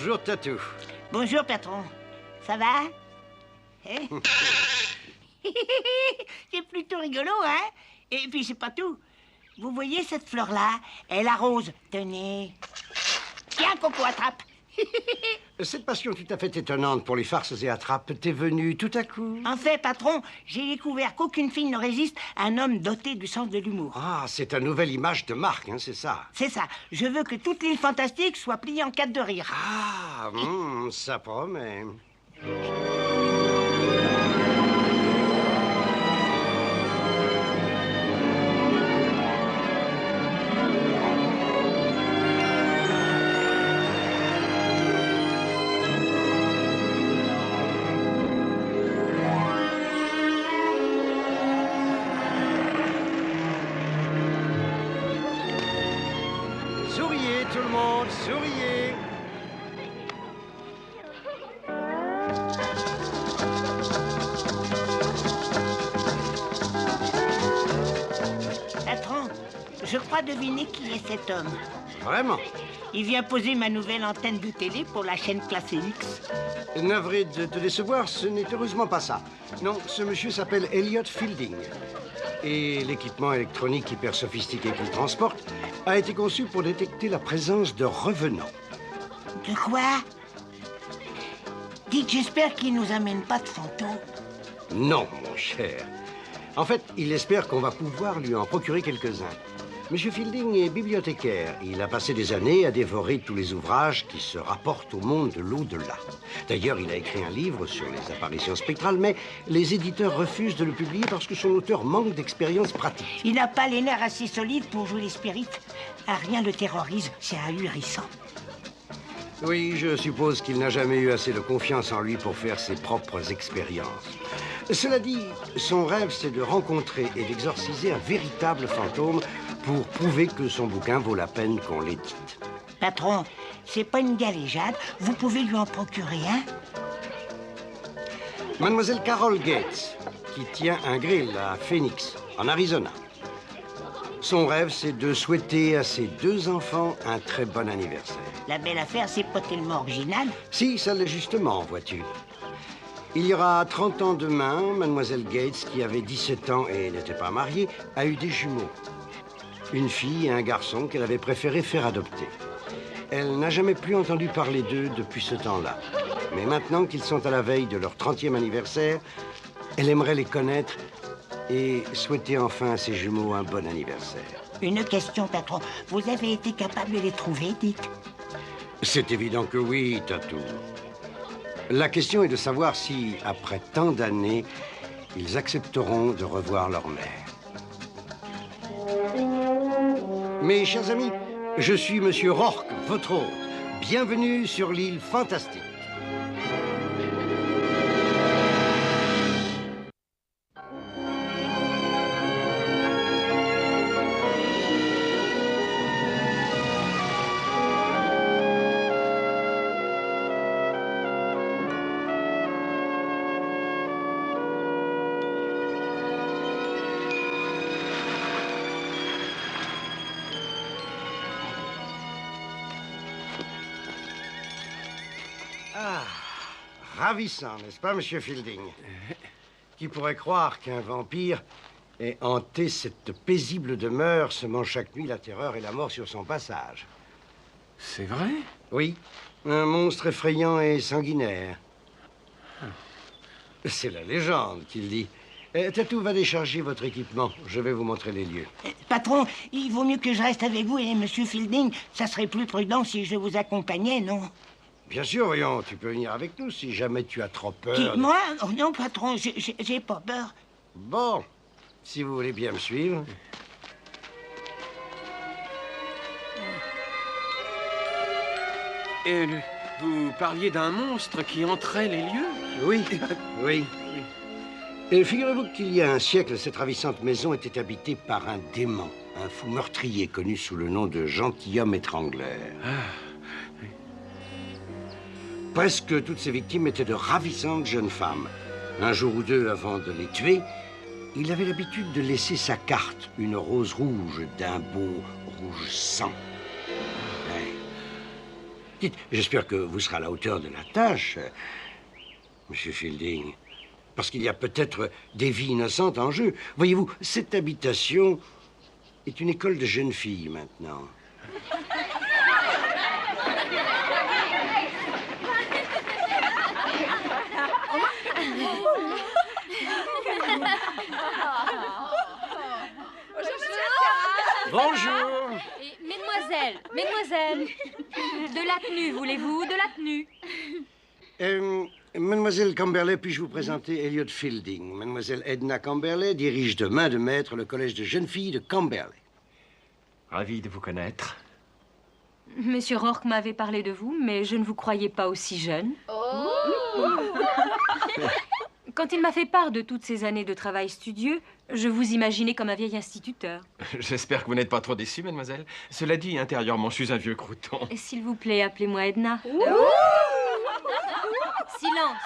Bonjour, Tatou. Bonjour, patron. Ça va? Eh c'est plutôt rigolo, hein? Et puis, c'est pas tout. Vous voyez cette fleur-là? Elle arrose. Tenez. Tiens, Coco, attrape. Cette passion tout à fait étonnante pour les farces et attrapes t'est venue tout à coup? En fait, patron, j'ai découvert qu'aucune fille ne résiste à un homme doté du sens de l'humour. Ah, c'est ta nouvelle image de marque, hein, c'est ça? C'est ça. Je veux que toute l'île fantastique soit pliée en 4 de rire. Ah, ça promet. Souriez, tout le monde, souriez. Patron, je crois deviner qui est cet homme. Vraiment? Il vient poser ma nouvelle antenne de télé pour la chaîne Classé X. Navré de te décevoir, ce n'est heureusement pas ça. Non, ce monsieur s'appelle Elliot Fielding. Et l'équipement électronique hyper sophistiqué qu'il transporte a été conçu pour détecter la présence de revenants. De quoi? Dites, j'espère qu'il nous amène pas de fantômes. Non, mon cher. En fait, il espère qu'on va pouvoir lui en procurer quelques-uns. Monsieur Fielding est bibliothécaire. Il a passé des années à dévorer tous les ouvrages qui se rapportent au monde de l'au-delà. D'ailleurs, il a écrit un livre sur les apparitions spectrales, mais les éditeurs refusent de le publier parce que son auteur manque d'expérience pratique. Il n'a pas les nerfs assez solides pour jouer les spirites. Ah, rien le terrorise, c'est ahurissant. Oui, je suppose qu'il n'a jamais eu assez de confiance en lui pour faire ses propres expériences. Cela dit, son rêve, c'est de rencontrer et d'exorciser un véritable fantôme pour prouver que son bouquin vaut la peine qu'on l'édite. Patron, c'est pas une galéjade. Vous pouvez lui en procurer un? Mademoiselle Carol Gates, qui tient un grill à Phoenix, en Arizona. Son rêve, c'est de souhaiter à ses 2 enfants un très bon anniversaire. La belle affaire, c'est pas tellement original. Si, ça l'est justement, vois-tu. Il y aura 30 ans demain, Mademoiselle Gates, qui avait 17 ans et n'était pas mariée, a eu des jumeaux. Une fille et un garçon qu'elle avait préféré faire adopter. Elle n'a jamais plus entendu parler d'eux depuis ce temps-là. Mais maintenant qu'ils sont à la veille de leur 30e anniversaire, elle aimerait les connaître et souhaiter enfin à ses jumeaux un bon anniversaire. Une question, patron. Vous avez été capable de les trouver, dites? C'est évident que oui, Tatou. La question est de savoir si, après tant d'années, ils accepteront de revoir leur mère. Mes chers amis, je suis Monsieur Rourke, votre hôte. Bienvenue sur l'île fantastique. Ah, ravissant, n'est-ce pas, Monsieur Fielding? Qui pourrait croire qu'un vampire ait hanté cette paisible demeure, semant chaque nuit la terreur et la mort sur son passage? C'est vrai? Oui, un monstre effrayant et sanguinaire. C'est la légende qui le dit. Tatou va décharger votre équipement. Je vais vous montrer les lieux. Patron, il vaut mieux que je reste avec vous et Monsieur Fielding. Ça serait plus prudent si je vous accompagnais, non? Bien sûr, voyons, tu peux venir avec nous si jamais tu as trop peur. Qui, moi? Oh non, patron, j'ai pas peur. Bon, si vous voulez bien me suivre. Et vous parliez d'un monstre qui entrait les lieux? Oui, oui. Et figurez-vous qu'il y a un siècle, cette ravissante maison était habitée par un démon, un fou meurtrier connu sous le nom de gentilhomme étrangleur. Presque toutes ses victimes étaient de ravissantes jeunes femmes. Un jour ou deux avant de les tuer, il avait l'habitude de laisser sa carte, une rose rouge d'un beau rouge sang. Ouais. Dites, j'espère que vous serez à la hauteur de la tâche, Monsieur Fielding. Parce qu'il y a peut-être des vies innocentes en jeu. Voyez-vous, cette habitation est une école de jeunes filles maintenant. Bonjour. Et, mesdemoiselles, de la tenue, voulez-vous? De la tenue. Mademoiselle Camberley, puis-je vous présenter Elliot Fielding? Mademoiselle Edna Camberley dirige de main de maître le collège de jeunes filles de Camberley. Ravi de vous connaître. Monsieur Rourke m'avait parlé de vous, mais je ne vous croyais pas aussi jeune. Quand il m'a fait part de toutes ces années de travail studieux, je vous imaginais comme un vieil instituteur. J'espère que vous n'êtes pas trop déçue, mademoiselle. Cela dit, intérieurement, je suis un vieux crouton. Et s'il vous plaît, appelez-moi Edna. Silence.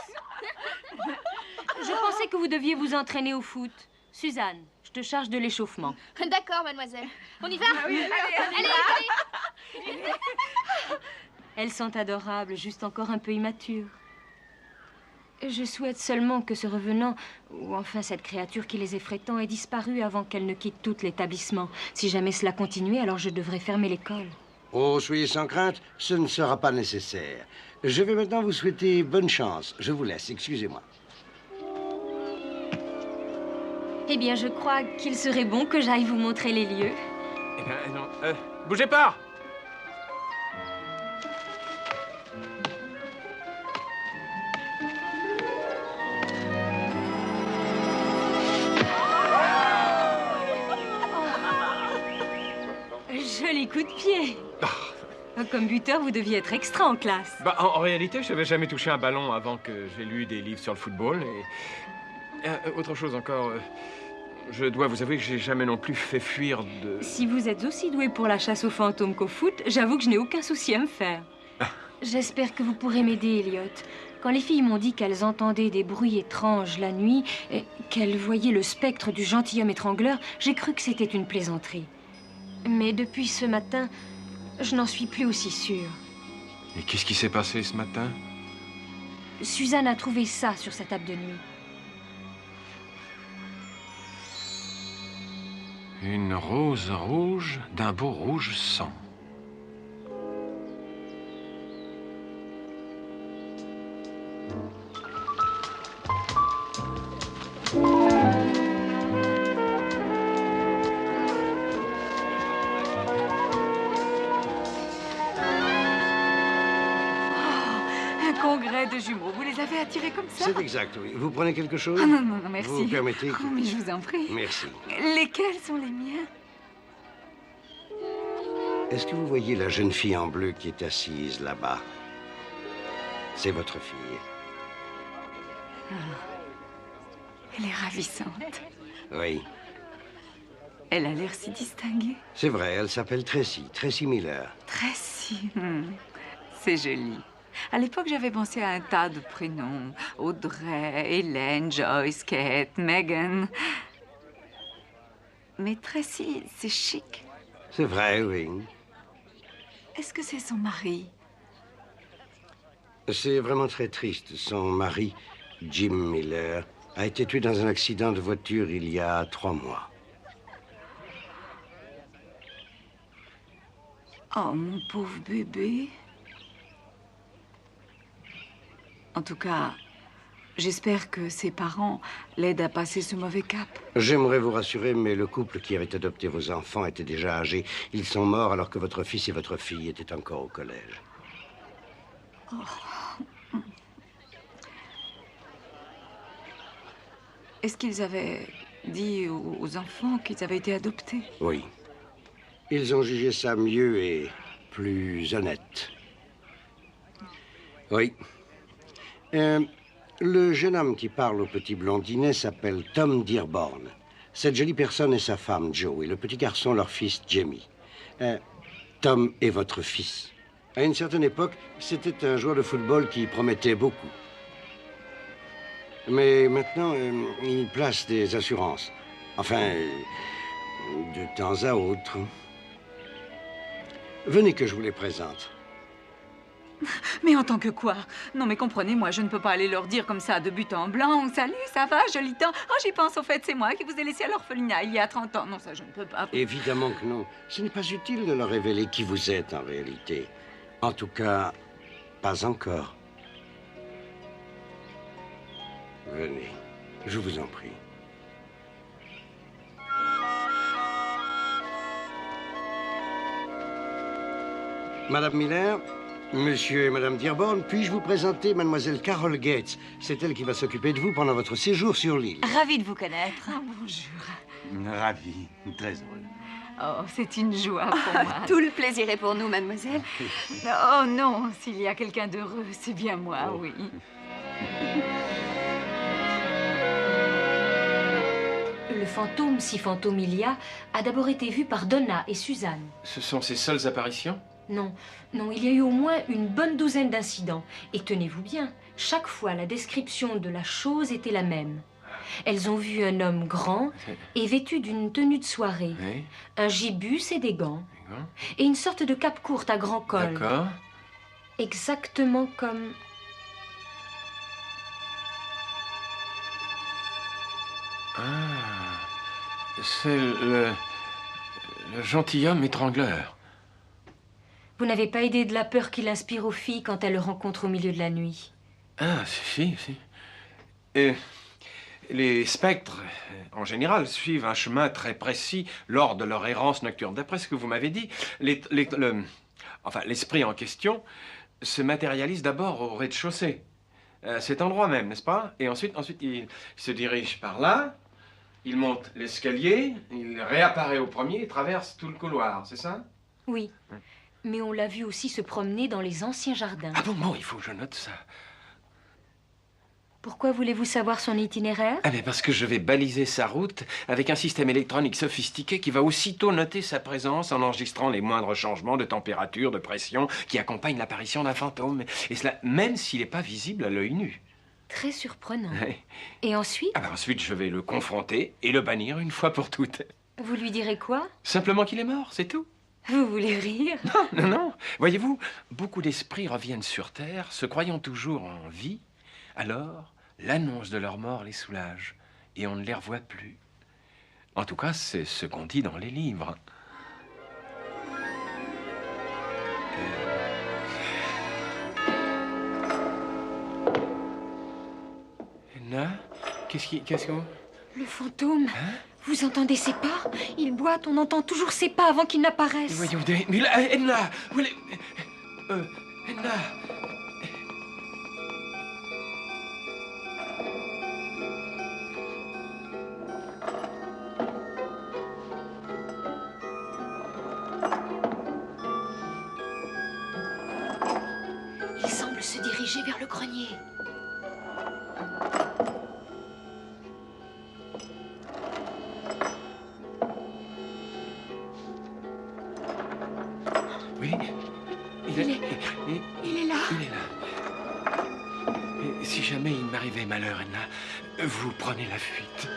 Je pensais que vous deviez vous entraîner au foot. Suzanne, je te charge de l'échauffement. D'accord, mademoiselle. On y va? Allez. Elles sont adorables, juste encore un peu immatures. Je souhaite seulement que ce revenant, ou enfin cette créature qui les effraie tant, ait disparu avant qu'elle ne quitte tout l'établissement. Si jamais cela continuait, alors je devrais fermer l'école. Oh, soyez sans crainte, ce ne sera pas nécessaire. Je vais maintenant vous souhaiter bonne chance. Je vous laisse, excusez-moi. Eh bien, je crois qu'il serait bon que j'aille vous montrer les lieux. Eh bien, non, bougez pas! Joli coup de pied. Comme buteur, vous deviez être extra en classe. Bah, en réalité, je n'avais jamais touché un ballon avant que j'ai lu des livres sur le football. Et autre chose encore, je dois vous avouer que j'ai jamais non plus fait fuir de... Si vous êtes aussi doué pour la chasse aux fantômes qu'au foot, j'avoue que je n'ai aucun souci à me faire. J'espère que vous pourrez m'aider, Elliot. Quand les filles m'ont dit qu'elles entendaient des bruits étranges la nuit et qu'elles voyaient le spectre du gentilhomme étrangleur, j'ai cru que c'était une plaisanterie. Mais depuis ce matin, je n'en suis plus aussi sûre. Et qu'est-ce qui s'est passé ce matin? Suzanne a trouvé ça sur sa table de nuit. Une rose rouge d'un beau rouge sang. Congrès de jumeaux. Vous les avez attirés comme ça? C'est exact, oui. Vous prenez quelque chose? Ah, non, non, non, merci. Vous permettez que... Oh, mais je vous en prie. Merci. Lesquels sont les miens? Est-ce que vous voyez la jeune fille en bleu qui est assise là-bas? C'est votre fille. Elle est ravissante. Oui. Elle a l'air si distinguée. C'est vrai, elle s'appelle Tracy Miller. Tracy. C'est joli. À l'époque, j'avais pensé à un tas de prénoms. Audrey, Hélène, Joyce, Kate, Megan. Mais Tracy, c'est chic. C'est vrai, oui. Est-ce que c'est son mari? C'est vraiment très triste. Son mari, Jim Miller, a été tué dans un accident de voiture il y a 3 mois. Oh, mon pauvre bébé. En tout cas, j'espère que ses parents l'aident à passer ce mauvais cap. J'aimerais vous rassurer, mais le couple qui avait adopté vos enfants était déjà âgé. Ils sont morts alors que votre fils et votre fille étaient encore au collège. Oh. Est-ce qu'ils avaient dit aux enfants qu'ils avaient été adoptés? Oui. Ils ont jugé ça mieux et plus honnête. Oui. Le jeune homme qui parle au petit blondinet s'appelle Tom Dearborn. Cette jolie personne est sa femme, Joe, et le petit garçon, leur fils, Jamie. Tom est votre fils. À une certaine époque, c'était un joueur de football qui promettait beaucoup. Mais maintenant, il place des assurances. Enfin, de temps à autre. Venez que je vous les présente. Mais en tant que quoi? Non, mais comprenez-moi, je ne peux pas aller leur dire comme ça de but en blanc. Salut, ça va, joli temps. Oh, j'y pense, au fait, c'est moi qui vous ai laissé à l'orphelinat il y a 30 ans. Non, ça, je ne peux pas. Évidemment que non. Ce n'est pas utile de leur révéler qui vous êtes en réalité. En tout cas, pas encore. Venez, je vous en prie. Madame Miller, Monsieur et Madame Dearborn, puis-je vous présenter Mademoiselle Carol Gates? C'est elle qui va s'occuper de vous pendant votre séjour sur l'île. Ravie de vous connaître. Ah, bonjour. Ravi, très heureux. Oh, c'est une joie pour moi. Tout le plaisir est pour nous, mademoiselle. Oh non, s'il y a quelqu'un d'heureux, c'est bien moi, oui. Le fantôme, si fantôme il y a d'abord été vu par Donna et Suzanne. Ce sont ses seules apparitions? Non, non, il y a eu au moins une bonne douzaine d'incidents. Et tenez-vous bien, chaque fois la description de la chose était la même. Elles ont vu un homme grand et vêtu d'une tenue de soirée, Oui. un gibus et des gants, D'accord. et une sorte de cape courte à grand col. D'accord. Exactement comme... Ah, c'est le gentilhomme étrangleur. Vous n'avez pas idée de la peur qu'il inspire aux filles quand elles le rencontrent au milieu de la nuit. Ah, si. Et les spectres, en général, suivent un chemin très précis lors de leur errance nocturne. D'après ce que vous m'avez dit, l'esprit en question se matérialise d'abord au rez-de-chaussée. À cet endroit même, n'est-ce pas? Et ensuite, il se dirige par là, il monte l'escalier, il réapparaît au premier et traverse tout le couloir, c'est ça? Oui, mais on l'a vu aussi se promener dans les anciens jardins. Ah bon, il faut que je note ça. Pourquoi voulez-vous savoir son itinéraire? Ah, mais parce que je vais baliser sa route avec un système électronique sophistiqué qui va aussitôt noter sa présence en enregistrant les moindres changements de température, de pression qui accompagnent l'apparition d'un fantôme. Et cela, même s'il n'est pas visible à l'œil nu. Très surprenant. Ouais. Et ensuite? Ah ben ensuite, je vais le confronter et le bannir une fois pour toutes. Vous lui direz quoi? Simplement qu'il est mort, c'est tout. Vous voulez rire? Non. Voyez-vous, beaucoup d'esprits reviennent sur Terre, se croyant toujours en vie. Alors, l'annonce de leur mort les soulage et on ne les revoit plus. En tout cas, c'est ce qu'on dit dans les livres. Edna, qu'est-ce qu'on... Le fantôme. Vous entendez ses pas? Il boite, on entend toujours ses pas avant qu'il n'apparaisse. Voyons, mais là, Edna, où elle est... Edna... Il semble se diriger vers le grenier. Oui, il est là. Et si jamais il m'arrivait malheur, Edna, vous prenez la fuite.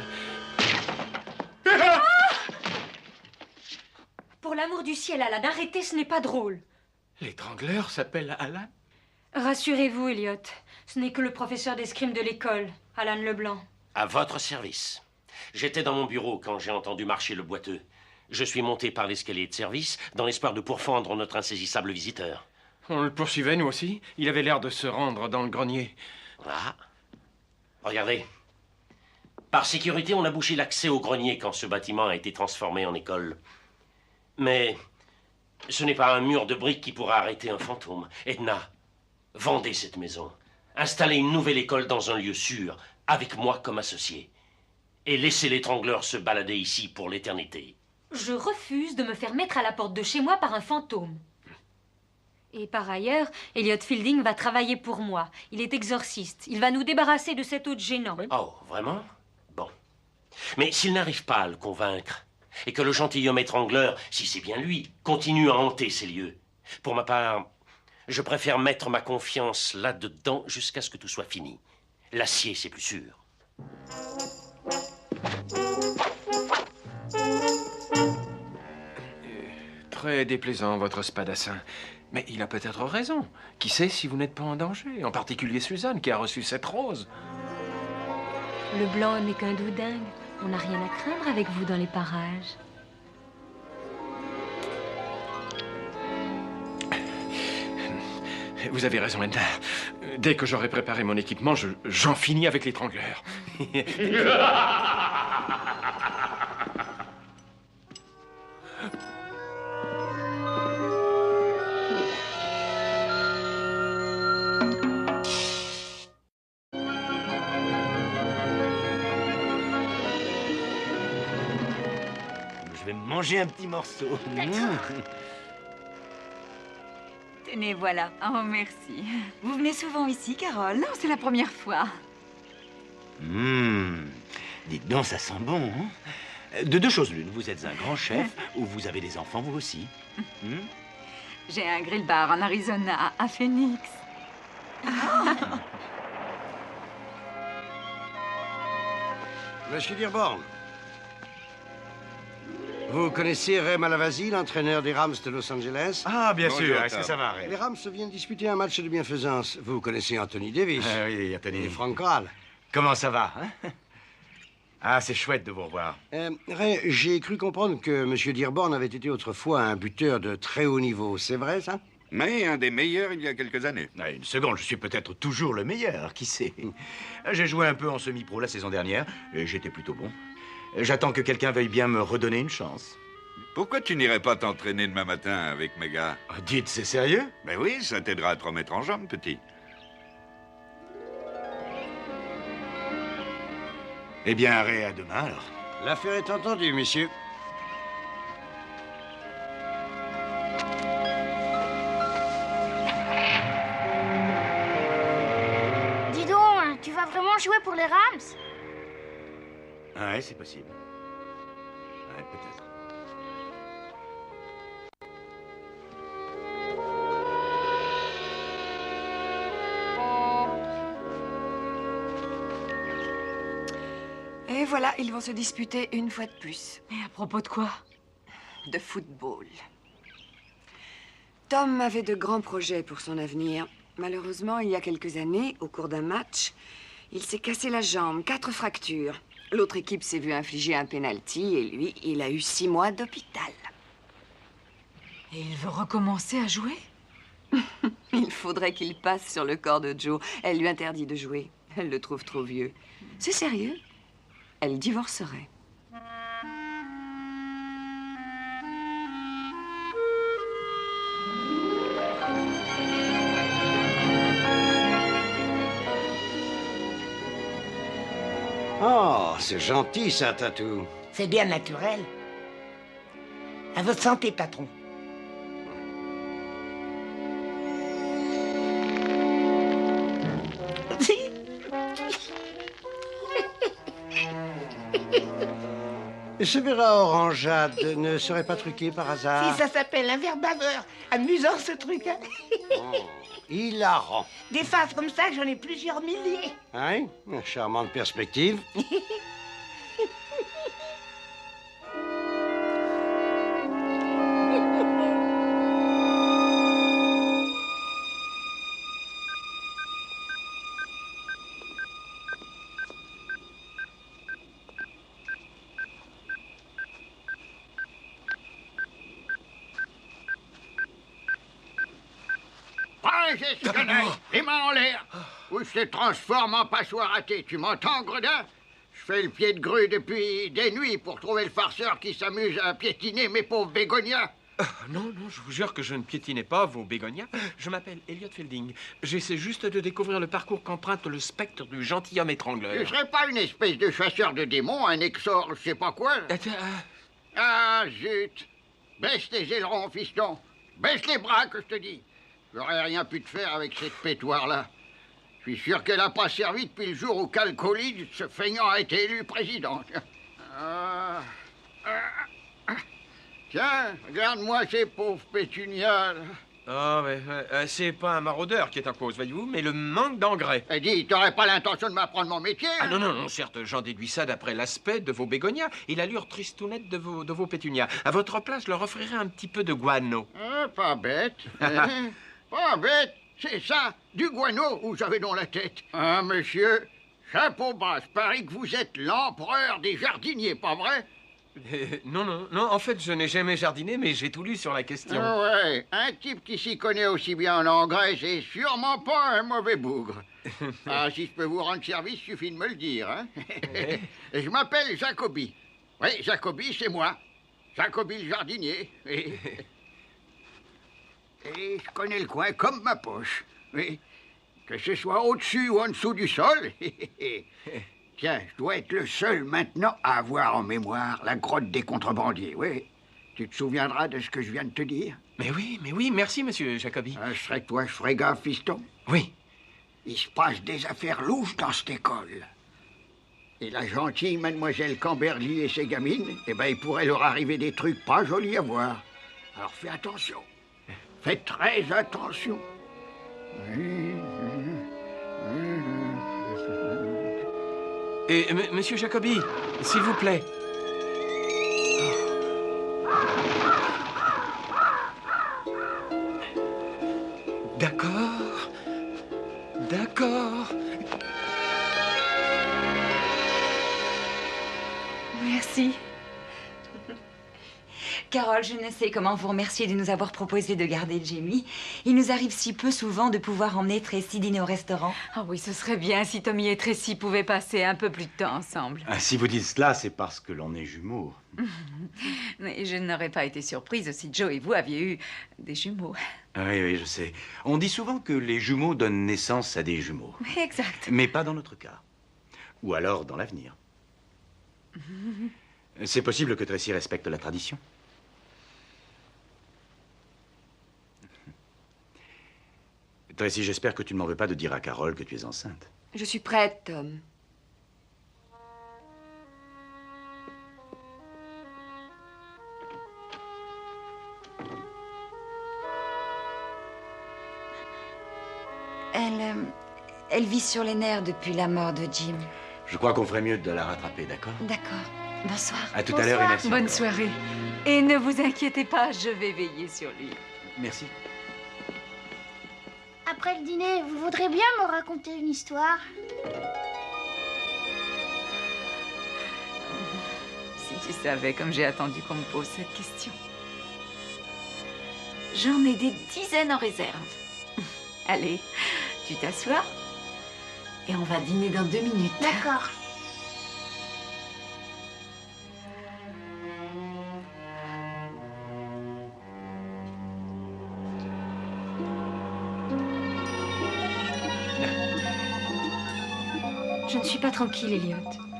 Pour l'amour du ciel, Alan, arrêtez, ce n'est pas drôle. L'étrangleur s'appelle Alan? Rassurez-vous, Elliot. Ce n'est que le professeur d'escrime de l'école, Alan Leblanc. À votre service. J'étais dans mon bureau quand j'ai entendu marcher le boiteux. Je suis monté par l'escalier de service dans l'espoir de pourfendre notre insaisissable visiteur. On le poursuivait, nous aussi. Il avait l'air de se rendre dans le grenier. Ah. Regardez. Par sécurité, on a bouché l'accès au grenier quand ce bâtiment a été transformé en école. Mais ce n'est pas un mur de briques qui pourra arrêter un fantôme. Edna, vendez cette maison. Installez une nouvelle école dans un lieu sûr, avec moi comme associé. Et laissez l'étrangleur se balader ici pour l'éternité. Je refuse de me faire mettre à la porte de chez moi par un fantôme. Et par ailleurs, Elliot Fielding va travailler pour moi. Il est exorciste. Il va nous débarrasser de cet hôte gênant. Oh, vraiment? Bon. Mais s'il n'arrive pas à le convaincre, et que le gentilhomme étrangleur, si c'est bien lui, continue à hanter ces lieux, pour ma part, je préfère mettre ma confiance là-dedans jusqu'à ce que tout soit fini. L'acier, c'est plus sûr. Très déplaisant, votre spadassin. Mais il a peut-être raison. Qui sait si vous n'êtes pas en danger? En particulier Suzanne, qui a reçu cette rose. Le blanc n'est qu'un doudingue. On n'a rien à craindre avec vous dans les parages. Vous avez raison, Edna. Dès que j'aurai préparé mon équipement, j'en finis avec l'étrangleur. Je vais me manger un petit morceau. Tenez, voilà. Oh, merci. Vous venez souvent ici, Carole? Non, c'est la première fois. Dites donc, ça sent bon, hein? De deux choses l'une, vous êtes un grand chef ou vous avez des enfants, vous aussi. J'ai un grill bar en Arizona, à Phoenix. Monsieur Dearborn, vous connaissez Ray Malavasi, l'entraîneur des Rams de Los Angeles? Ah, bien Bonjour, sûr. Est-ce Tom. que ça va, Ray? Les Rams viennent disputer un match de bienfaisance. Vous connaissez Anthony Davis Ah oui, Anthony. et Frank Kral. Comment ça va, hein? Ah, c'est chouette de vous revoir. Ray, j'ai cru comprendre que Monsieur Dearborn avait été autrefois un buteur de très haut niveau. C'est vrai, ça? Mais un des meilleurs il y a quelques années. Ah, une seconde, je suis peut-être toujours le meilleur, qui sait? J'ai joué un peu en semi-pro la saison dernière et j'étais plutôt bon. J'attends que quelqu'un veuille bien me redonner une chance. Pourquoi tu n'irais pas t'entraîner demain matin avec mes gars? Dites, c'est sérieux? Ben oui, ça t'aidera à te remettre en jambe, petit. Eh bien, Ray, à demain, alors. L'affaire est entendue, messieurs. Dis donc, tu vas vraiment jouer pour les Rams? Ah ouais, c'est possible. Ouais, peut-être. Et voilà, ils vont se disputer une fois de plus. Et à propos de quoi? De football. Tom avait de grands projets pour son avenir. Malheureusement, il y a quelques années, au cours d'un match, il s'est cassé la jambe, 4 fractures. L'autre équipe s'est vue infliger un penalty et lui, il a eu 6 mois d'hôpital. Et il veut recommencer à jouer? Il faudrait qu'il passe sur le corps de Joe. Elle lui interdit de jouer. Elle le trouve trop vieux. C'est sérieux? Elle divorcerait. Oh, c'est gentil, ça, Tatou. C'est bien naturel. À votre santé, patron. Ce verre à orangeade ne serait pas truqué par hasard? Si, ça s'appelle un verre baveur. Amusant, ce truc, hein? Oh, hilarant. Des faces comme ça, j'en ai plusieurs milliers. Hein? Une charmante perspective. Les mains en l'air, ou je te transforme en passoire à thé. Tu m'entends, gredin? Je fais le pied de grue depuis des nuits pour trouver le farceur qui s'amuse à piétiner mes pauvres bégonias. Non, je vous jure que je ne piétinais pas vos bégonias. Je m'appelle Elliot Fielding. J'essaie juste de découvrir le parcours qu'emprunte le spectre du gentilhomme étrangleur. Tu serais pas une espèce de chasseur de démons, un exor, je sais pas quoi? Ah, zut! Baisse tes ailerons, fiston. Baisse les bras, que je te dis. J'aurais rien pu te faire avec cette pétoire-là. Je suis sûr qu'elle n'a pas servi depuis le jour où Cal Colline, ce feignant, a été élu président. Tiens, regarde-moi ces pauvres pétunias, là. Oh, mais c'est pas un maraudeur qui est en cause, voyez-vous, mais le manque d'engrais. Et dis, t'aurais pas l'intention de m'apprendre mon métier? Ah non, non, non, certes, j'en déduis ça d'après l'aspect de vos bégonias et l'allure tristounette de vos pétunias. À votre place, je leur offrirais un petit peu de guano. Ah, pas bête. Hein? Pas bête. C'est ça, du guano, où j'avais dans la tête. Ah, monsieur, chapeau bas, je parie que vous êtes l'empereur des jardiniers, pas vrai? Non, non, non, en fait, je n'ai jamais jardiné, mais j'ai tout lu sur la question. Ah ouais, un type qui s'y connaît aussi bien en engrais, c'est sûrement pas un mauvais bougre. Ah, si je peux vous rendre service, suffit de me le dire, hein. Je m'appelle Jacobi. Oui, Jacobi, c'est moi. Jacobi le jardinier. Oui. Et je connais le coin comme ma poche. Oui. Que ce soit au-dessus ou en dessous du sol. Tiens, je dois être le seul maintenant à avoir en mémoire la grotte des contrebandiers, oui. Tu te souviendras de ce que je viens de te dire? Mais oui, merci, monsieur Jacobi. Je serais toi, je ferais gaffe, fiston. Oui. Il se passe des affaires louches dans cette école. Et la gentille mademoiselle Camberly et ses gamines, eh ben, il pourrait leur arriver des trucs pas jolis à voir. Alors fais attention. Fais très attention. Et, monsieur Jacobi, s'il vous plaît. D'accord. D'accord. Merci. Carole, je ne sais comment vous remercier de nous avoir proposé de garder Jamie. Il nous arrive si peu souvent de pouvoir emmener Tracy dîner au restaurant. Ah oui, ce serait bien si Tommy et Tracy pouvaient passer un peu plus de temps ensemble. Ah, si vous dites cela, c'est parce que l'on est jumeaux. Mais je n'aurais pas été surprise si Joe et vous aviez eu des jumeaux. Oui, oui, je sais. On dit souvent que les jumeaux donnent naissance à des jumeaux. Oui, exact. Mais pas dans notre cas. Ou alors dans l'avenir. C'est possible que Tracy respecte la tradition. Tracy, j'espère que tu ne m'en veux pas de dire à Carole que tu es enceinte. Je suis prête, Tom. Elle vit sur les nerfs depuis la mort de Jim. Je crois qu'on ferait mieux de la rattraper, d'accord? D'accord. Bonsoir. À tout à l'heure et merci. Bonne soirée. Et ne vous inquiétez pas, je vais veiller sur lui. Merci. Après le dîner, vous voudrez bien me raconter une histoire? Si tu savais comme j'ai attendu qu'on me pose cette question. J'en ai des dizaines en réserve. Allez, tu t'assois et on va dîner dans 2 minutes. D'accord. Je ne suis pas tranquille, Elliot.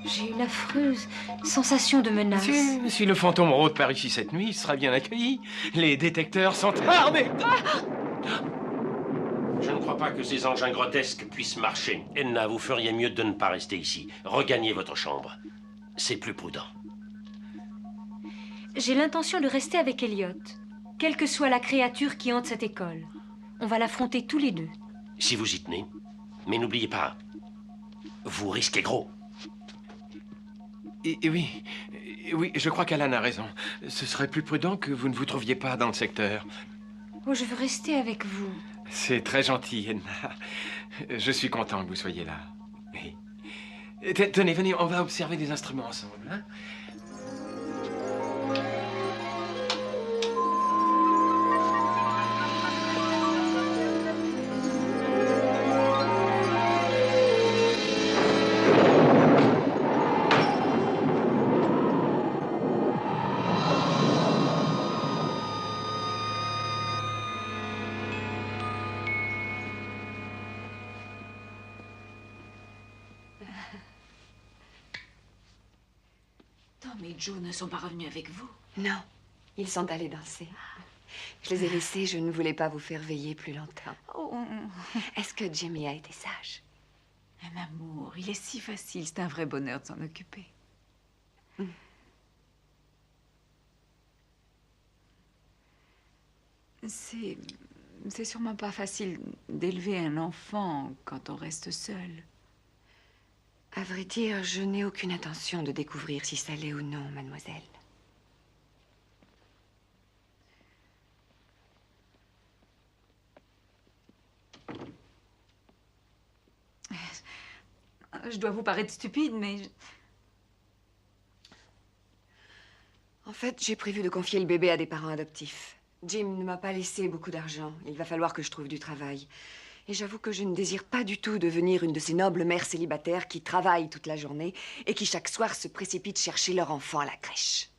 J'ai une affreuse sensation de menace. Si le fantôme rôde par ici cette nuit, il sera bien accueilli. Les détecteurs sont armés. Je ne crois pas que ces engins grotesques puissent marcher. Edna, vous feriez mieux de ne pas rester ici. Regagnez votre chambre. C'est plus prudent. J'ai l'intention de rester avec Elliot, quelle que soit la créature qui hante cette école. On va l'affronter tous les deux. Si vous y tenez. Mais n'oubliez pas, vous risquez gros. Et oui, je crois qu'Alan a raison. Ce serait plus prudent que vous ne vous trouviez pas dans le secteur. Oh, je veux rester avec vous. C'est très gentil, Edna. Je suis content que vous soyez là. Oui. Tenez, venez, on va observer des instruments ensemble. Hein? Tom et Joe ne sont pas revenus avec vous? Non, ils sont allés danser. Je les ai laissés, je ne voulais pas vous faire veiller plus longtemps. Oh. Est-ce que Jamie a été sage? Un amour, il est si facile, c'est un vrai bonheur de s'en occuper. c'est sûrement pas facile d'élever un enfant quand on reste seul. À vrai dire, je n'ai aucune intention de découvrir si ça l'est ou non, mademoiselle. Je dois vous paraître stupide, mais... En fait, j'ai prévu de confier le bébé à des parents adoptifs. Jim ne m'a pas laissé beaucoup d'argent. Il va falloir que je trouve du travail. Et j'avoue que je ne désire pas du tout devenir une de ces nobles mères célibataires qui travaillent toute la journée et qui chaque soir se précipitent chercher leur enfant à la crèche.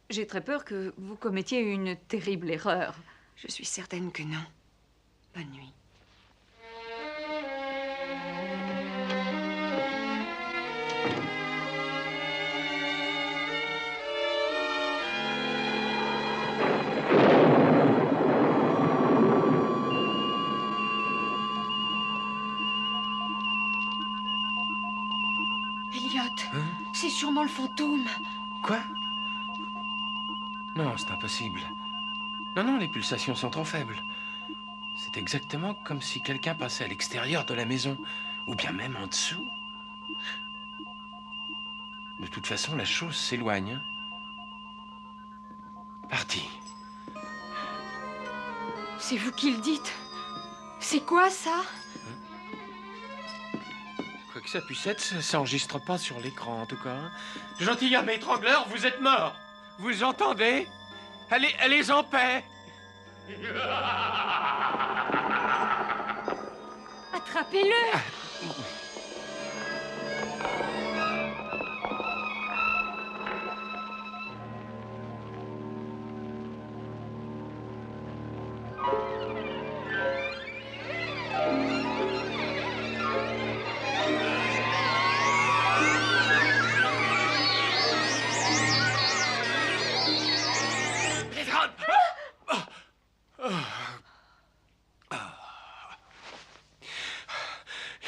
J'ai très peur que vous commettiez une terrible erreur. Je suis certaine que non. Bonne nuit. C'est sûrement le fantôme. Quoi? Non, c'est impossible. Non, les pulsations sont trop faibles. C'est exactement comme si quelqu'un passait à l'extérieur de la maison, ou bien même en dessous. De toute façon, la chose s'éloigne. Hein. Parti. C'est vous qui le dites. C'est quoi, ça? Quoi que ça puisse être, ça s'enregistre pas sur l'écran, en tout cas. Hein. Gentilhomme étrangleur, vous êtes mort. Vous entendez? Allez en paix. Attrapez-le.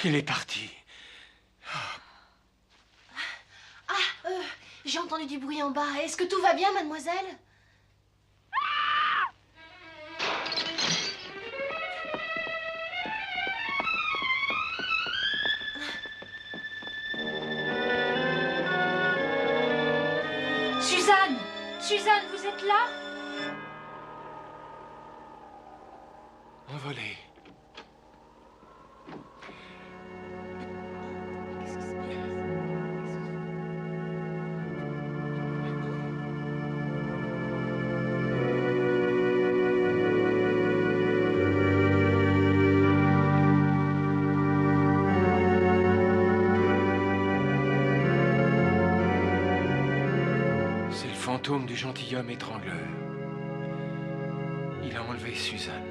Il est parti. J'ai entendu du bruit en bas. Est-ce que tout va bien, mademoiselle? Suzanne! Suzanne, vous êtes là? Envolé. Fantôme du gentilhomme étrangleur. Il a enlevé Suzanne.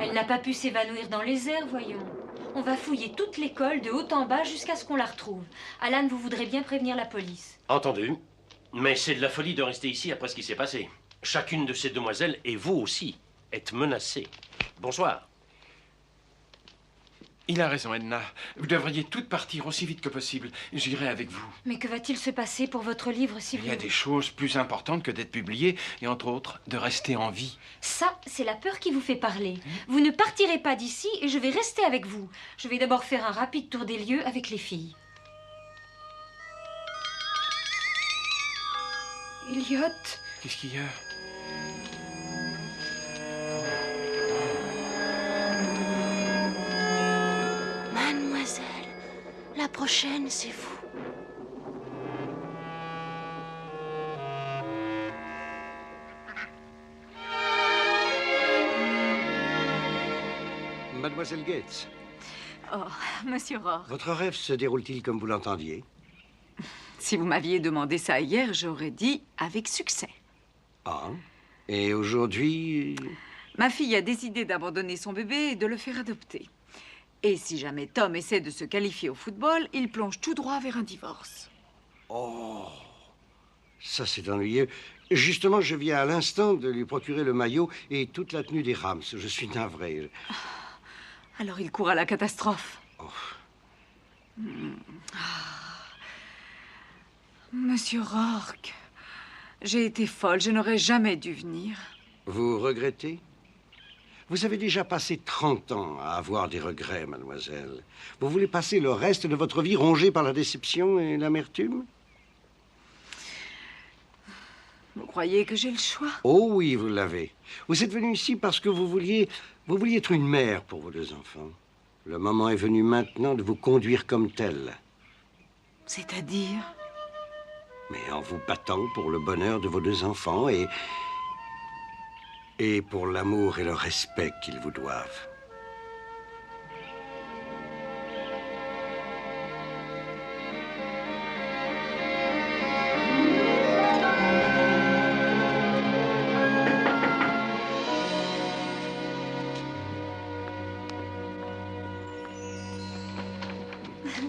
Elle n'a pas pu s'évanouir dans les airs, voyons. On va fouiller toute l'école de haut en bas jusqu'à ce qu'on la retrouve. Alan, vous voudrez bien prévenir la police. Entendu. Mais c'est de la folie de rester ici après ce qui s'est passé. Chacune de ces demoiselles, et vous aussi, êtes menacée. Bonsoir. Il a raison, Edna. Vous devriez toutes partir aussi vite que possible. J'irai avec vous. Mais que va-t-il se passer pour votre livre si vous... Il y a des choses plus importantes que d'être publié, et entre autres, de rester en vie. Ça, c'est la peur qui vous fait parler. Vous ne partirez pas d'ici et je vais rester avec vous. Je vais d'abord faire un rapide tour des lieux avec les filles. Elliot. Qu'est-ce qu'il y a? Mademoiselle, la prochaine, c'est vous. Mademoiselle Gates. Oh, monsieur Rohr. Votre rêve se déroule-t-il comme vous l'entendiez? Si vous m'aviez demandé ça hier, j'aurais dit avec succès. Ah. Et aujourd'hui... Ma fille a décidé d'abandonner son bébé et de le faire adopter. Et si jamais Tom essaie de se qualifier au football, il plonge tout droit vers un divorce. Oh, ça c'est ennuyeux. Justement, je viens à l'instant de lui procurer le maillot et toute la tenue des Rams. Je suis navré. Alors il court à la catastrophe. Oh. Monsieur Rourke, j'ai été folle, je n'aurais jamais dû venir. Vous regrettez? Vous avez déjà passé 30 ans à avoir des regrets, mademoiselle. Vous voulez passer le reste de votre vie rongée par la déception et l'amertume? Vous croyez que j'ai le choix? Oh oui, vous l'avez. Vous êtes venu ici parce que vous vouliez être une mère pour vos 2 enfants. Le moment est venu maintenant de vous conduire comme telle. C'est-à-dire? Mais en vous battant pour le bonheur de vos 2 enfants et pour l'amour et le respect qu'ils vous doivent.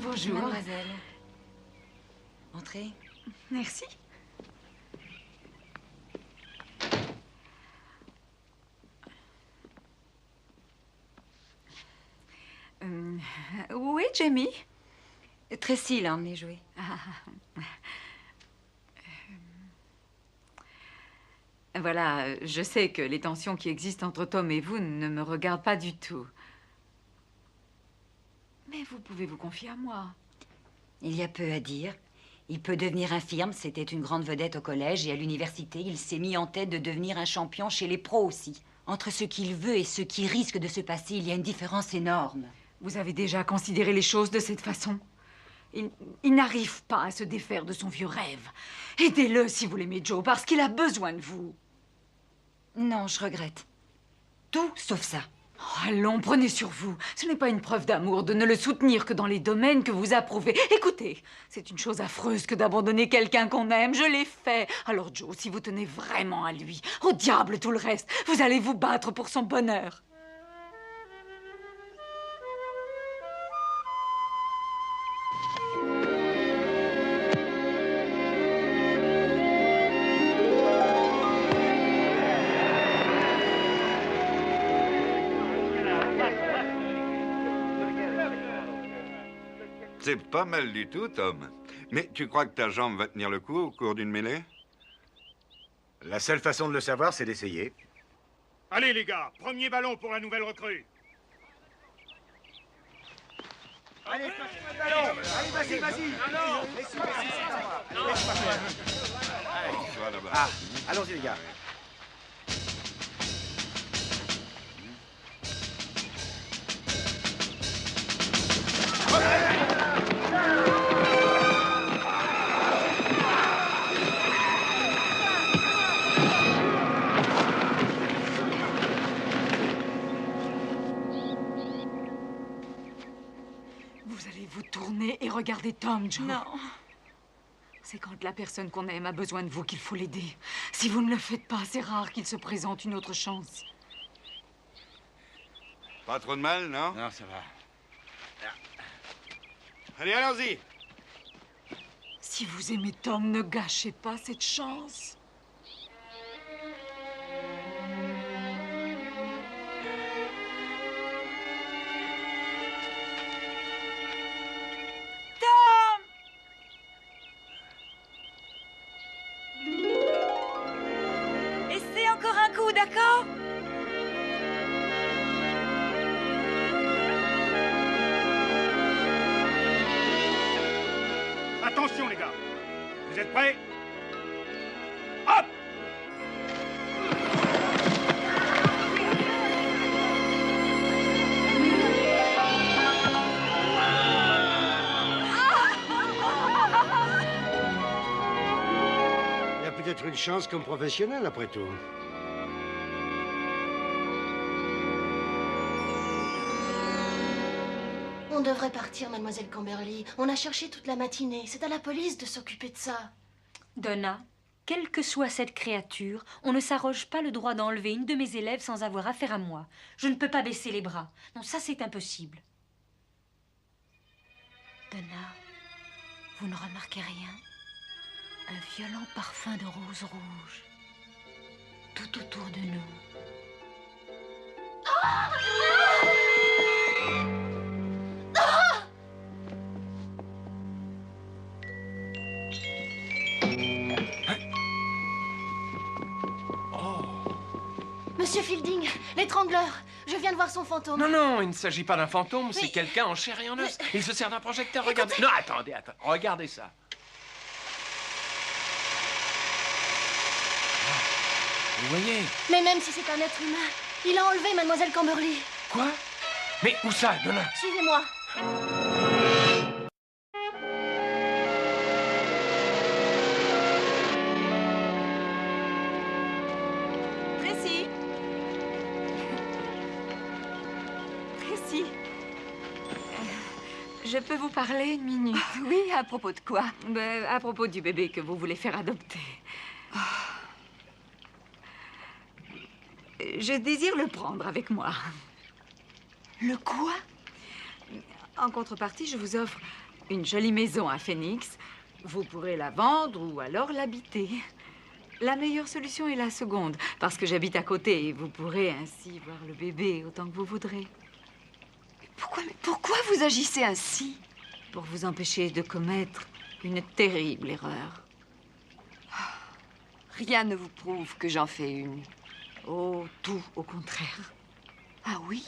Bonjour. Mademoiselle. Entrez. Merci. Où est Jamie? Tracy l'a emmené jouer. Voilà, je sais que les tensions qui existent entre Tom et vous ne me regardent pas du tout. Mais vous pouvez vous confier à moi. Il y a peu à dire. Il peut devenir infirme, c'était une grande vedette au collège et à l'université. Il s'est mis en tête de devenir un champion chez les pros aussi. Entre ce qu'il veut et ce qui risque de se passer, il y a une différence énorme. Vous avez déjà considéré les choses de cette façon? Il n'arrive pas à se défaire de son vieux rêve. Aidez-le si vous l'aimez, Joe, parce qu'il a besoin de vous. Non, je regrette. Tout sauf ça. Oh, allons, prenez sur vous. Ce n'est pas une preuve d'amour de ne le soutenir que dans les domaines que vous approuvez. Écoutez, c'est une chose affreuse que d'abandonner quelqu'un qu'on aime. Je l'ai fait. Alors, Joe, si vous tenez vraiment à lui, au diable tout le reste, vous allez vous battre pour son bonheur. C'est pas mal du tout, Tom. Mais tu crois que ta jambe va tenir le coup au cours d'une mêlée? La seule façon de le savoir, c'est d'essayer. Allez, les gars, premier ballon pour la nouvelle recrue. Allez, passez-moi le ballon. Allez, vas-y. Laisse-moi faire. Ah, allons-y, les gars. Vous allez vous tourner et regarder Tom, Joe. Non. C'est quand la personne qu'on aime a besoin de vous qu'il faut l'aider. Si vous ne le faites pas, c'est rare qu'il se présente une autre chance. Pas trop de mal, non? Non, ça va. Allez, allons-y. Si vous aimez Tom, ne gâchez pas cette chance. Essaie encore un coup, d'accord? Attention, les gars. Vous êtes prêts? Hop! Il y a peut-être une chance comme professionnel, après tout. On devrait partir, mademoiselle Camberly. On a cherché toute la matinée. C'est à la police de s'occuper de ça. Donna, quelle que soit cette créature, on ne s'arroge pas le droit d'enlever une de mes élèves sans avoir affaire à moi. Je ne peux pas baisser les bras. Non, ça c'est impossible. Donna, vous ne remarquez rien? Un violent parfum de rose rouge tout autour de nous. Monsieur Fielding, l'étrangleur. Je viens de voir son fantôme. Non, non, il ne s'agit pas d'un fantôme, c'est Mais- quelqu'un en chair et en os. Il se sert d'un projecteur, regardez. Non, attendez, regardez ça. Vous voyez? Mais même si c'est un être humain, il a enlevé Mademoiselle Camberly. Quoi? Mais où ça, Donna? Suivez-moi. Tracy. Tracy. Je peux vous parler une minute? Oui, à propos de quoi? Ben, à propos du bébé que vous voulez faire adopter. Je désire le prendre avec moi. Le quoi? En contrepartie, je vous offre une jolie maison à Phoenix. Vous pourrez la vendre ou alors l'habiter. La meilleure solution est la seconde, parce que j'habite à côté et vous pourrez ainsi voir le bébé autant que vous voudrez. Pourquoi vous agissez ainsi? Pour vous empêcher de commettre une terrible erreur. Rien ne vous prouve que j'en fais une. Oh, tout au contraire. Ah oui?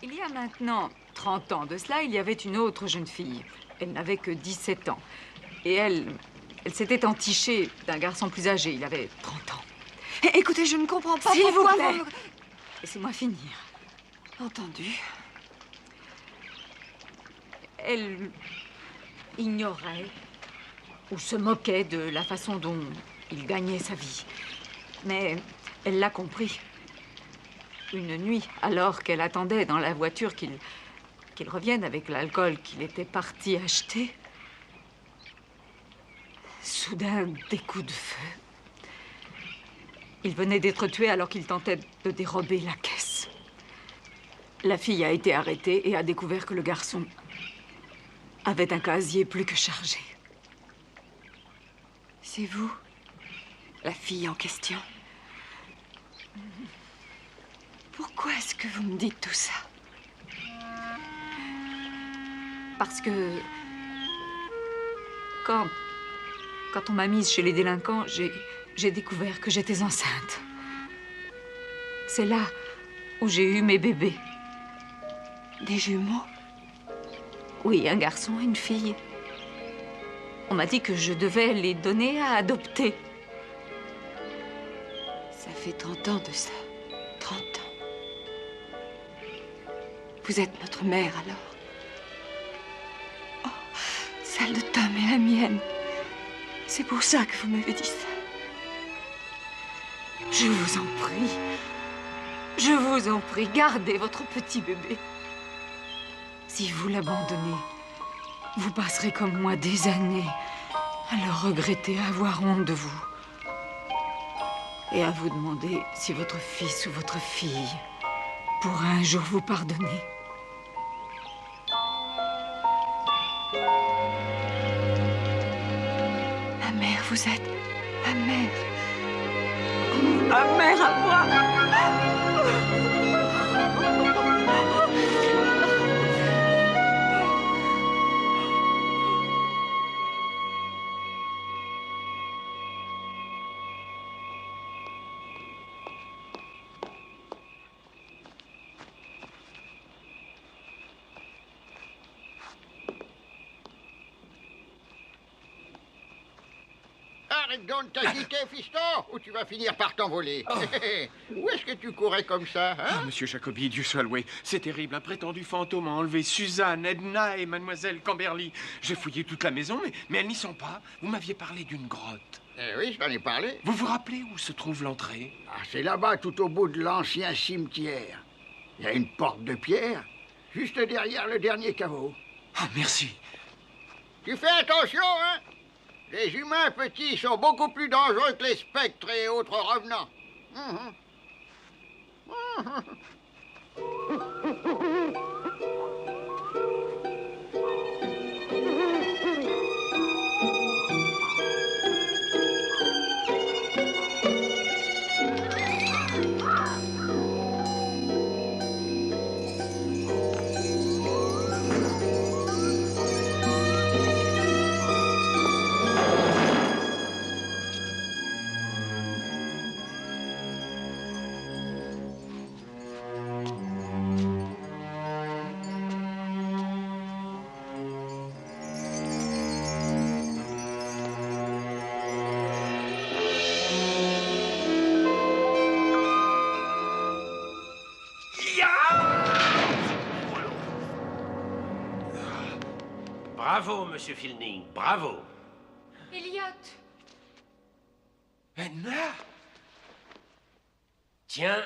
Il y a maintenant 30 ans de cela, il y avait une autre jeune fille. Elle n'avait que 17 ans. Et elle s'était entichée d'un garçon plus âgé. Il avait 30 ans. Écoutez, je ne comprends pas S'il vous pourquoi plaît. vous... Laissez-moi finir. Entendu. Elle ignorait ou se moquait de la façon dont il gagnait sa vie. Mais elle l'a compris. Une nuit, alors qu'elle attendait dans la voiture qu'il revienne avec l'alcool qu'il était parti acheter, soudain, des coups de feu. Il venait d'être tué alors qu'il tentait de dérober la caisse. La fille a été arrêtée et a découvert que le garçon avait un casier plus que chargé. C'est vous, la fille en question. Pourquoi est-ce que vous me dites tout ça? Parce que quand on m'a mise chez les délinquants, j'ai découvert que j'étais enceinte. C'est là où j'ai eu mes bébés. Des jumeaux? Oui, un garçon et une fille. On m'a dit que je devais les donner à adopter. Ça fait 30 ans de ça. 30 ans. Vous êtes notre mère, alors? Oh, celle de Tom et la mienne. C'est pour ça que vous m'avez dit ça. Je vous en prie. Je vous en prie, gardez votre petit bébé. Si vous l'abandonnez, vous passerez comme moi des années à le regretter, à avoir honte de vous. Et à vous demander si votre fils ou votre fille pourra un jour vous pardonner. Ma mère, vous êtes ma mère. Ma mère à moi. Arrête donc de t'agiter, fiston, ou tu vas finir par t'envoler. Où est-ce que tu courais comme ça, hein? Ah, Monsieur Jacobi, Dieu soit loué. C'est terrible, un prétendu fantôme a enlevé Suzanne, Edna et Mademoiselle Camberly. J'ai fouillé toute la maison, mais elles n'y sont pas. Vous m'aviez parlé d'une grotte. Oui, je t'en ai parlé. Vous vous rappelez où se trouve l'entrée? Ah, c'est là-bas, tout au bout de l'ancien cimetière. Il y a une porte de pierre, juste derrière le dernier caveau. Ah, merci. Tu fais attention, hein? Les humains petits sont beaucoup plus dangereux que les spectres et autres revenants. Bravo, monsieur Fielding, bravo. Elliot. Edna! Tiens,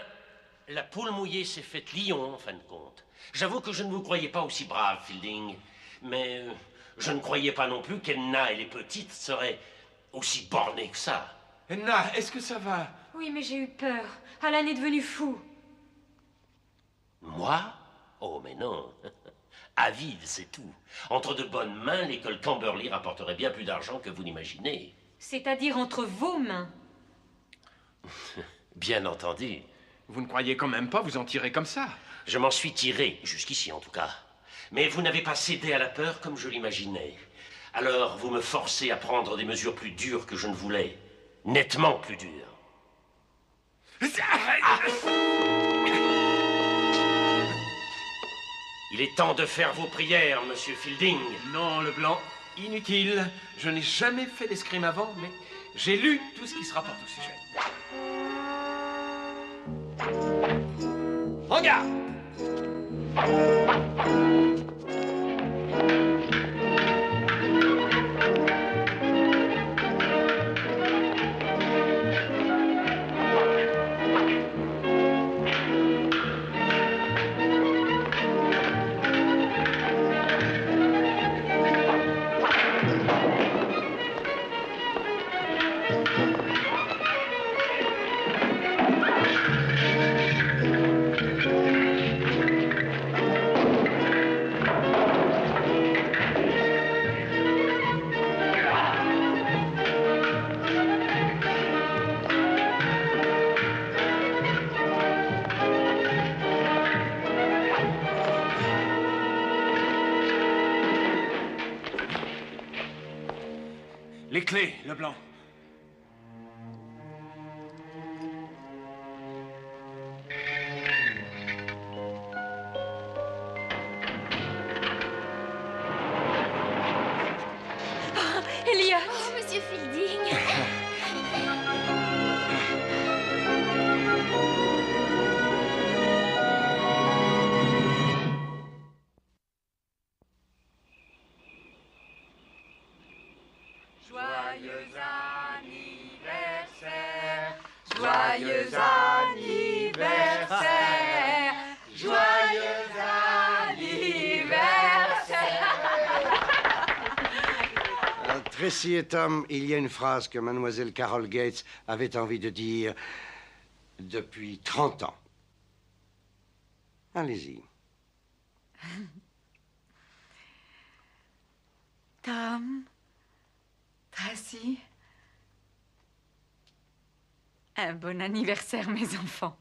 la poule mouillée s'est faite lion, en fin de compte. J'avoue que je ne vous croyais pas aussi brave, Fielding. Mais je ne croyais pas non plus qu'Edna et les petites seraient aussi bornées que ça. Edna, est-ce que ça va? Oui, mais j'ai eu peur. Alan est devenu fou. Moi? Oh, mais non. Avide, c'est tout. Entre de bonnes mains, l'école Camberley rapporterait bien plus d'argent que vous n'imaginez. C'est-à-dire entre vos mains. Bien entendu. Vous ne croyez quand même pas vous en tirer comme ça? Je m'en suis tiré, jusqu'ici en tout cas. Mais vous n'avez pas cédé à la peur comme je l'imaginais. Alors vous me forcez à prendre des mesures plus dures que je ne voulais. Nettement plus dures. Il est temps de faire vos prières, monsieur Fielding. Non, Leblanc, inutile. Je n'ai jamais fait d'escrime avant, mais j'ai lu tout ce qui se rapporte au sujet. En garde! Les clés, Leblanc. Elliot. Oh, monsieur Fielding. Joyeux anniversaire, joyeux anniversaire, joyeux anniversaire. Tracy et Tom, il y a une phrase que mademoiselle Carol Gates avait envie de dire depuis 30 ans. Allez-y. Tom, Tracy, un bon anniversaire, mes enfants.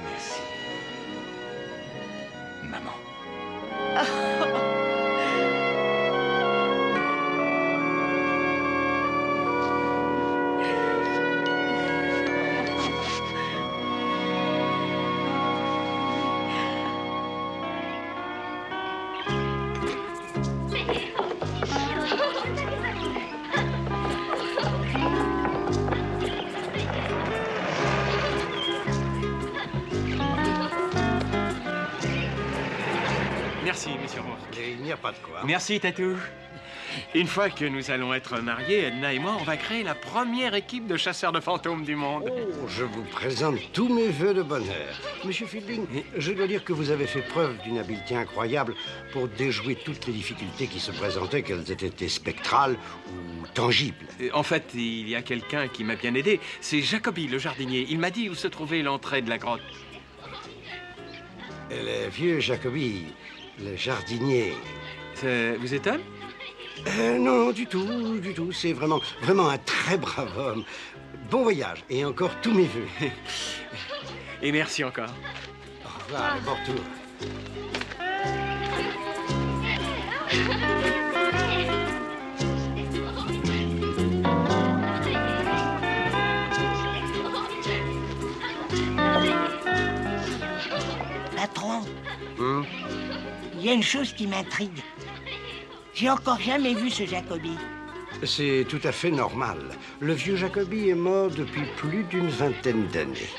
Merci. Maman. Merci, monsieur Rourke. Il n'y a pas de quoi. Merci, Tatou. Une fois que nous allons être mariés, Edna et moi, on va créer la première équipe de chasseurs de fantômes du monde. Oh, je vous présente tous mes vœux de bonheur. Monsieur Fielding, je dois dire que vous avez fait preuve d'une habileté incroyable pour déjouer toutes les difficultés qui se présentaient, qu'elles aient été spectrales ou tangibles. En fait, il y a quelqu'un qui m'a bien aidé. C'est Jacoby, le jardinier. Il m'a dit où se trouvait l'entrée de la grotte. Le vieux Jacoby, le jardinier. Ça vous étonne? Non, du tout, du tout. C'est vraiment un très brave homme. Bon voyage et encore tous mes vœux. Et merci encore. Au revoir et bon retour. Patron, il y a une chose qui m'intrigue. J'ai encore jamais vu ce Jacoby. C'est tout à fait normal. Le vieux Jacoby est mort depuis plus d'une vingtaine d'années.